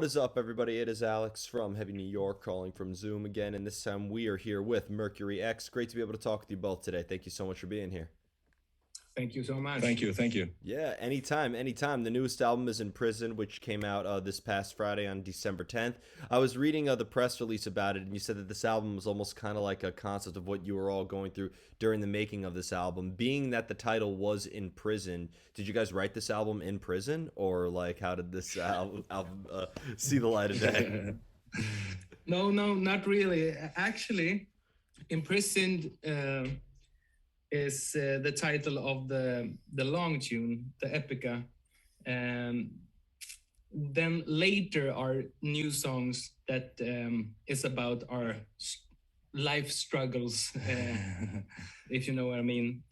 What is up, everybody? It is Alex from Heavy New York calling from Zoom again, and this time we are here with Mercury X. Great to be able to talk with you both today. Thank you so much for being here. Thank you so much. Thank you. Yeah, anytime, anytime. The newest album is Imprisoned, which came out this past Friday on December 10th. I was reading the press release about it, and you said that this album was almost kind of like a concept of what you were all going through during the making of this album. Being that the title was Imprisoned, did you guys write this album in prison, or like how did this album see the light of day? No, not really. Actually, Imprisoned is the title of the long tune, the Epica. And then later are new songs that is about our life struggles, if you know what I mean.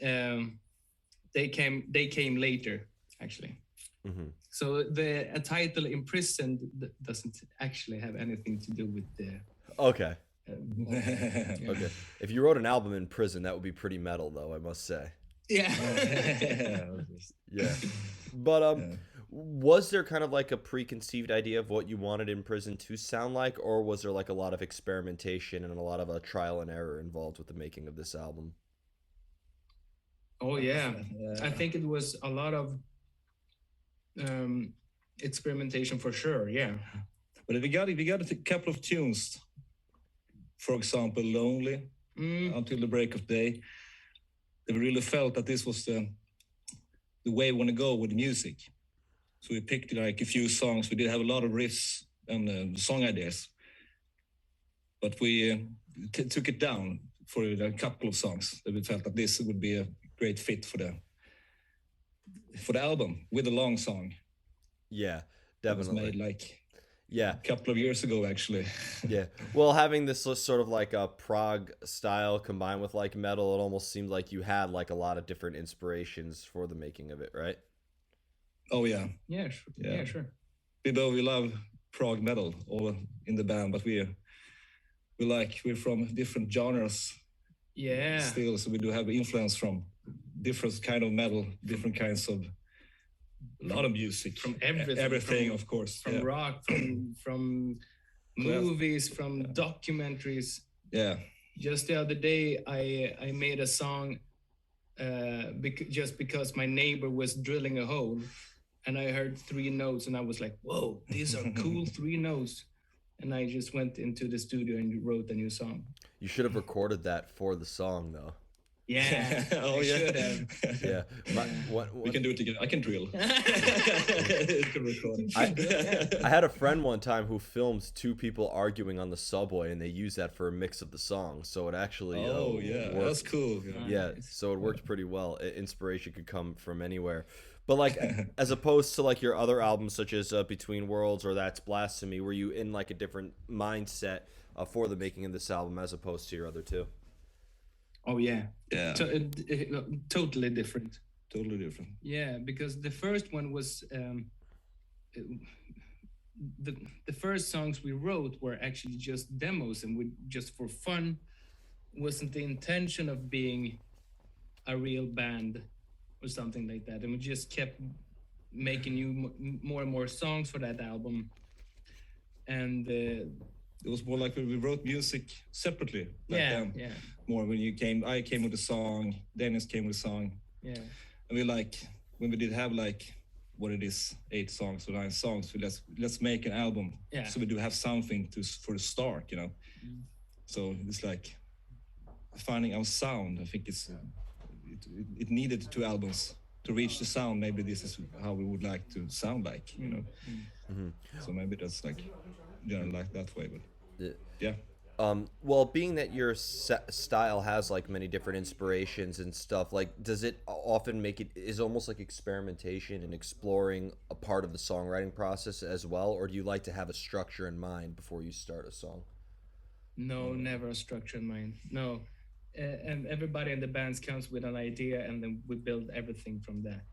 They came later, actually. Mm-hmm. So a title Imprisoned doesn't actually have anything to do with the. Okay. Yeah. Okay. If you wrote an album in prison, that would be pretty metal, though, I must say. Yeah. Yeah. But was there kind of like a preconceived idea of what you wanted In Prison to sound like, or was there like a lot of experimentation and a lot of trial and error involved with the making of this album? Oh yeah. I think it was a lot of experimentation for sure. Yeah. But we got a couple of tunes. For example, Lonely, Until the Break of Day. We really felt that this was the way we want to go with the music. So we picked like a few songs. We did have a lot of riffs and song ideas. But we took it down for a couple of songs that we felt that this would be a great fit for the album with a long song. Yeah, It was definitely. made like Yeah. a couple of years ago, actually. Yeah. Well, having this sort of like a prog style combined with like metal, it almost seemed like you had like a lot of different inspirations for the making of it, right? Oh yeah. Yeah. Sure. Yeah. Sure. We love prog metal all in the band, but we're from different genres. Yeah. Still, so we do have influence from different kind of metal, different kinds of a lot of music, From everything. everything, of course. From rock, from movies, from documentaries. Yeah. Just the other day, I made a song just because my neighbor was drilling a hole, and I heard 3 notes, and I was like, "Whoa, these are cool 3 notes." And I just went into the studio and wrote a new song. You should have recorded that for the song, though. Yeah. Oh I yeah. should have. Yeah. We can do it together. I can drill. You can record. I had a friend one time who filmed 2 people arguing on the subway, and they used that for a mix of the song. So it actually Oh yeah, worked. that's cool. Yeah, so it worked pretty well. Inspiration could come from anywhere. But like, as opposed to like your other albums, such as Between Worlds or That's Blasphemy, were you in like a different mindset for the making of this album as opposed to your other 2? Oh yeah. Yeah. Totally different. Totally different. Yeah, because the first one was the first songs we wrote were actually just demos, and we just for fun. Wasn't the intention of being a real band or something like that, and we just kept making more and more songs for that album. And it was more like we wrote music separately. yeah, More when I came with a song, Dennis came with a song, yeah, and we like when we did have like what it is, 8 songs or 9 songs. So let's make an album. Yeah. So we do have something for the start, you know. So it's like finding our sound. I think it needed 2 albums to reach the sound. Maybe this is how we would like to sound like, you know. So maybe that's like like that way, but yeah. Well, being that your style has like many different inspirations and stuff, like does it often make it is almost like experimentation and exploring a part of the songwriting process as well, or do you like to have a structure in mind before you start a song? No, never a structure in mind. No, and everybody in the bands comes with an idea, and then we build everything from that.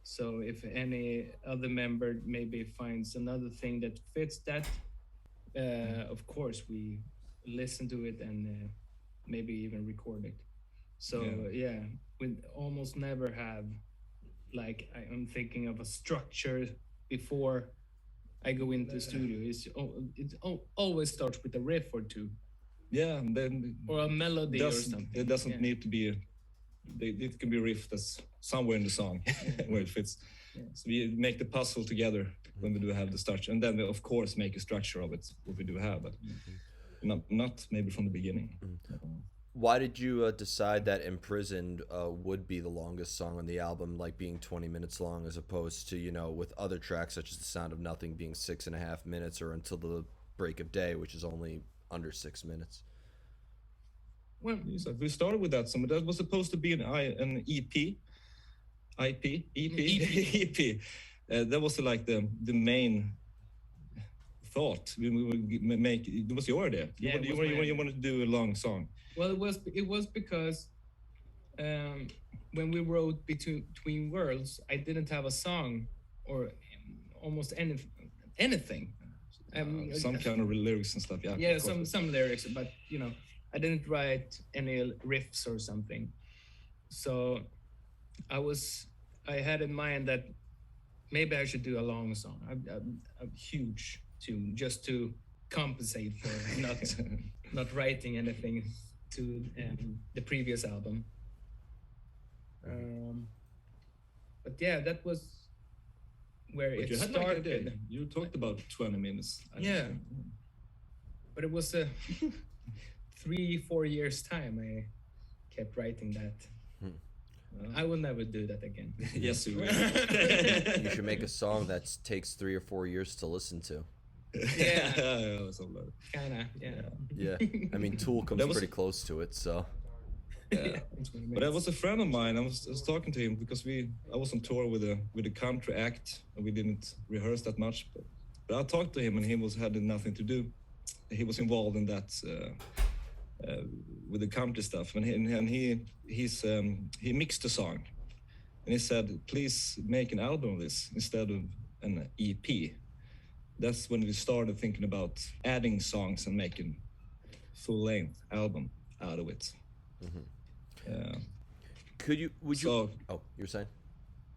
So if any other member maybe finds another thing that fits that, of course we listen to it and maybe even record it. So yeah, we almost never have like I'm thinking of a structure before I go into the studio, always starts with a riff or two, Yeah, and then or a melody or something. it doesn't need to be. It can be a riff that's somewhere in the song where it fits. Yeah. So we make the puzzle together when we do have the structure, and then we of course make a structure of it, what we do have, but not maybe from the beginning. Why did you decide that Imprisoned would be the longest song on the album, like being 20 minutes long, as opposed to, you know, with other tracks such as The Sound of Nothing being 6.5 minutes, or Until the Break of Day, which is only under 6 minutes? Well, So we started with that song, but that was supposed to be an EP, EP. That was like the main thought. We make. It was your idea. Yeah, You wanted to do a long song. well, it was because when we wrote Between Worlds, I didn't have a song or almost anything. Some kind of lyrics and stuff. Yeah. Yeah, some lyrics, but you know, I didn't write any riffs or something. So I had in mind that maybe I should do a long song, a huge tune, just to compensate for not writing anything to the previous album. But yeah, that was where But it you had like started. you talked about 20 minutes. Yeah. But it was a 3-4 years time I kept writing that. I will never do that again. Yes, you will. You should make a song that takes 3 or 4 years to listen to. Yeah. Something. Kinda, yeah. Yeah, I mean, Tool comes pretty close to it, so. Yeah. But that was a friend of mine. I was talking to him because I was on tour with a country act and we didn't rehearse that much. But I talked to him and he had nothing to do. He was involved in that with the country stuff, and he mixed the song, and he said, "Please make an album of this instead of an EP." That's when we started thinking about adding songs and making full-length album out of it. Yeah. Would you? Oh, you're saying?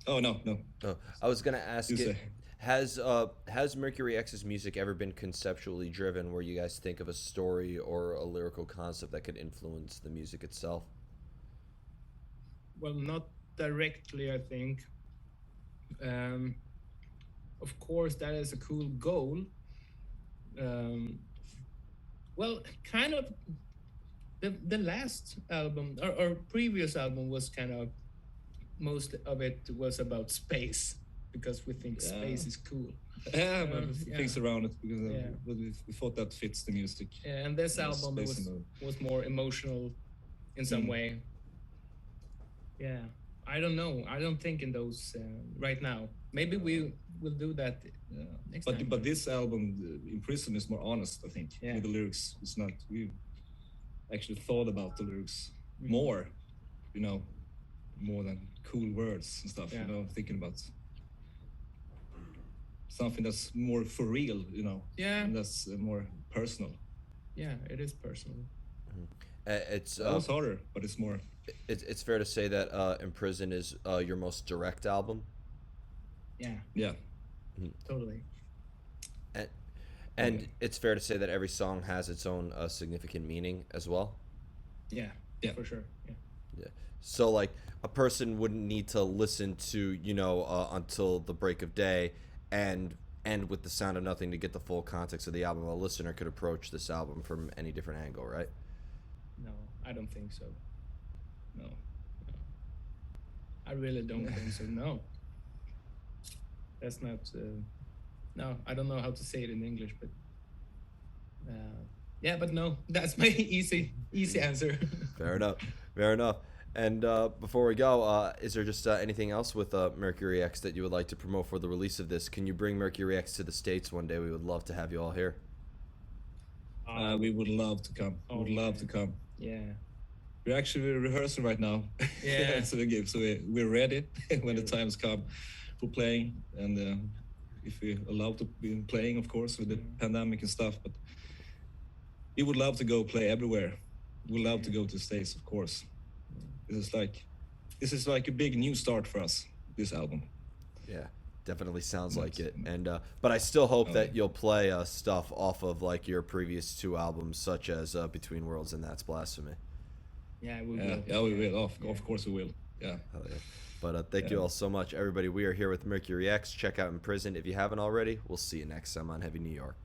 Oh no. Oh, I was gonna ask You it. say. Has Mercury X's music ever been conceptually driven, where you guys think of a story or a lyrical concept that could influence the music itself? Well, not directly, I think. Of course, that is a cool goal. Well, kind of. The last album, or previous album, was kind of, most of it was about space, because we think space is cool. Yeah, but things around it, because we thought that fits the music. Yeah, and this album was more emotional in some way. Yeah, I don't know. I don't think in those right now. Maybe we will do that next time. But this album, Imprisoned, is more honest, I think. Yeah. With the lyrics, it's not. We actually thought about the lyrics more, you know, more than cool words and stuff. You know, thinking about something that's more for real, you know. Yeah. And that's more personal. Yeah, it is personal. It's that was harder, but it's more. It's fair to say that Imprisoned is your most direct album. Yeah. Yeah. Totally. And it's fair to say that every song has its own significant meaning as well. Yeah, for sure. Yeah. So like a person wouldn't need to listen to, you know, Until the Break of Day and end with The Sound of Nothing to get the full context of the album. A listener could approach this album from any different angle, right? No, I don't think so. No. I really don't think so. No. That's not. No, I don't know how to say it in English, but yeah, but no, that's my easy answer. Fair enough. And before we go, is there just anything else with Mercury X that you would like to promote for the release of this? Can you bring Mercury X to the States one day? We would love to have you all here. We would love to come. To come. Yeah. We're actually rehearsing right now. Yeah. So we're ready when the times come for playing, and if we're allowed to be playing, of course, with the pandemic and stuff. But we would love to go play everywhere. We'd love to go to the States, of course. This is like a big new start for us, this album. Yeah. Definitely sounds like it. And but I still hope that you'll play stuff off of like your previous 2 albums, such as Between Worlds and That's Blasphemy. Yeah, we will. Yeah, we will. Of course we will. Yeah. Hell yeah. But thank you all so much, everybody. We are here with Mercury X. Check out Imprisoned if you haven't already. We'll see you next time on Heavy New York.